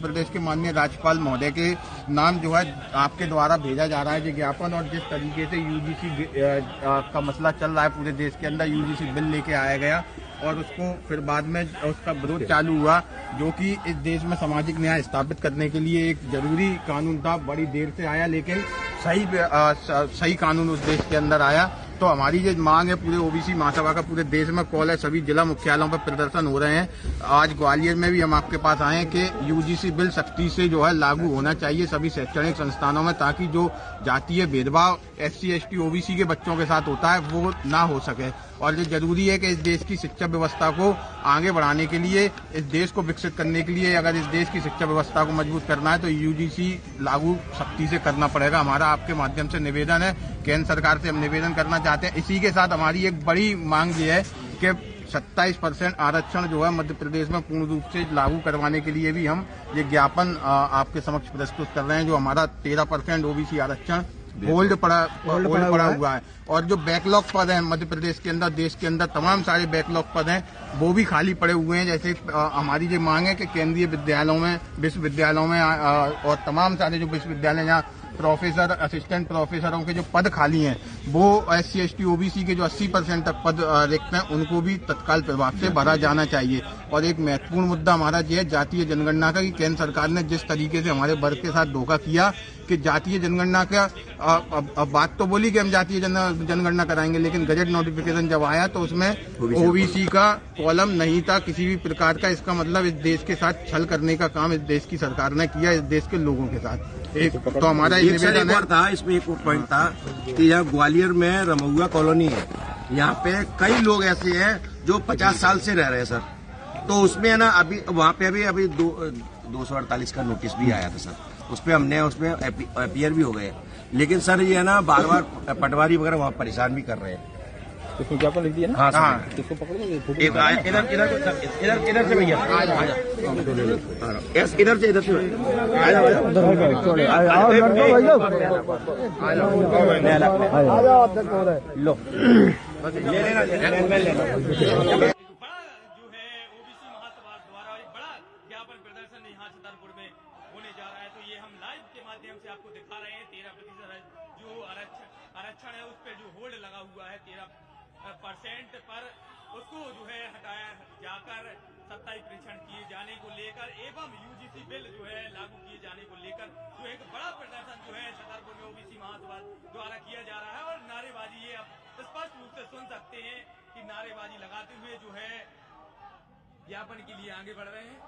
प्रदेश के माननीय राज्यपाल महोदय के नाम जो है आपके द्वारा भेजा जा रहा है ज्ञापन। और जिस तरीके से यूजीसी का मसला चल रहा है पूरे देश के अंदर, यूजीसी बिल लेके आया गया और उसको फिर बाद में उसका विरोध चालू हुआ, जो कि इस देश में सामाजिक न्याय स्थापित करने के लिए एक जरूरी कानून था। बड़ी देर से आया लेकिन सही कानून उस देश के अंदर आया। तो हमारी जो मांग है पूरे ओबीसी महासभा का पूरे देश में कॉल है, सभी जिला मुख्यालयों पर प्रदर्शन हो रहे हैं। आज ग्वालियर में भी हम आपके पास आए हैं कि यूजीसी बिल सख्ती से जो है लागू होना चाहिए सभी शैक्षणिक संस्थानों में, ताकि जो जातीय भेदभाव SC ST OBC के बच्चों के साथ होता है वो ना हो सके। और ये जरूरी है कि इस देश की शिक्षा व्यवस्था को आगे बढ़ाने के लिए, इस देश को विकसित करने के लिए, अगर इस देश की शिक्षा व्यवस्था को मजबूत करना है तो यूजीसी लागू सख्ती से करना पड़ेगा। हमारा आपके माध्यम से निवेदन है, केंद्र सरकार से हम निवेदन करना चाहते हैं। इसी के साथ हमारी एक बड़ी मांग ये है कि 27% आरक्षण जो है मध्य प्रदेश में पूर्ण रूप से लागू करवाने के लिए भी हम ये ज्ञापन आपके समक्ष प्रस्तुत कर रहे हैं। जो हमारा 13% ओबीसी आरक्षण होल्ड पड़ा हुआ है, और जो बैकलॉग पद हैं मध्य प्रदेश के अंदर, देश के अंदर तमाम सारे बैकलॉग पद हैं वो भी खाली पड़े हुए हैं। जैसे हमारी ये मांग है कि केंद्रीय विद्यालयों में, विश्वविद्यालयों में और तमाम सारे जो विश्वविद्यालय जहाँ प्रोफेसर, असिस्टेंट प्रोफेसरों के जो पद खाली हैं वो SC ST OBC के जो 80% तक पद रिक्त हैं उनको भी तत्काल प्रभाव से भरा जाना चाहिए। और एक महत्वपूर्ण मुद्दा हमारा ये है जातीय जनगणना का, कि केंद्र सरकार ने जिस तरीके से हमारे वर्ग के साथ धोखा किया कि जातीय जनगणना का अब बात तो बोली कि हम जातीय जनगणना कराएंगे, लेकिन गजट नोटिफिकेशन जब आया तो उसमें OBC का कॉलम नहीं था किसी भी प्रकार का। इसका मतलब इस देश के साथ छल करने का काम इस देश की सरकार ने किया, इस देश के लोगों के साथ। एक तो हमारा निवेदन था, इसमें एक पॉइंट था कि यहाँ ग्वालियर में रमहुआ कॉलोनी है, यहाँ पे कई लोग ऐसे हैं जो 50 साल से रह रहे हैं सर। तो उसमें है ना अभी वहाँ पे अभी 248 का नोटिस भी आया था सर, उसमें अपीयर भी हो गए। लेकिन सर ये है ना बार बार पटवारी वगैरह वहाँ परेशान भी कर रहे हैं। इसमें क्या लिख दिया ना? हाँ इसको पकड़ो, इधर से भैया इधर से लो प्रदर्शन यहाँ छतरपुर में होने जा रहा है। तो ये हम लाइव के माध्यम से आपको दिखा रहे हैं। 13% जो आरक्षण है उस पर जो होल्ड लगा हुआ है 13% पर, उसको जो है हटाया जाकर 27% किए जाने को लेकर एवं यूजीसी बिल जो है लागू किए जाने को लेकर जो एक बड़ा प्रदर्शन जो है छतरपुर में ओबीसी महासभा द्वारा किया जा रहा है। और नारेबाजी ये आप स्पष्ट रूप से सुन सकते हैं कि नारेबाजी लगाते हुए जो है ज्ञापन के लिए आगे बढ़ रहे हैं।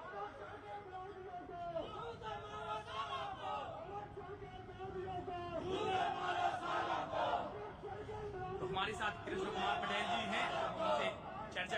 तो हमारे साथ कृष्ण कुमार पटेल जी हैं, उनसे चर्चा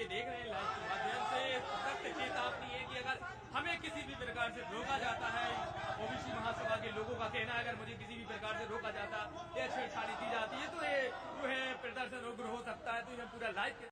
देख रहे हैं लाइव के माध्यम से। सख्त चेतावनी है कि अगर हमें किसी भी प्रकार से रोका जाता है, ओबीसी महासभा के लोगों का कहना है अगर मुझे किसी भी प्रकार से रोका जाता या छेड़छाड़ी की जाती है तो ये जो है प्रदर्शन उग्र हो सकता है। तो ये पूरा लाइव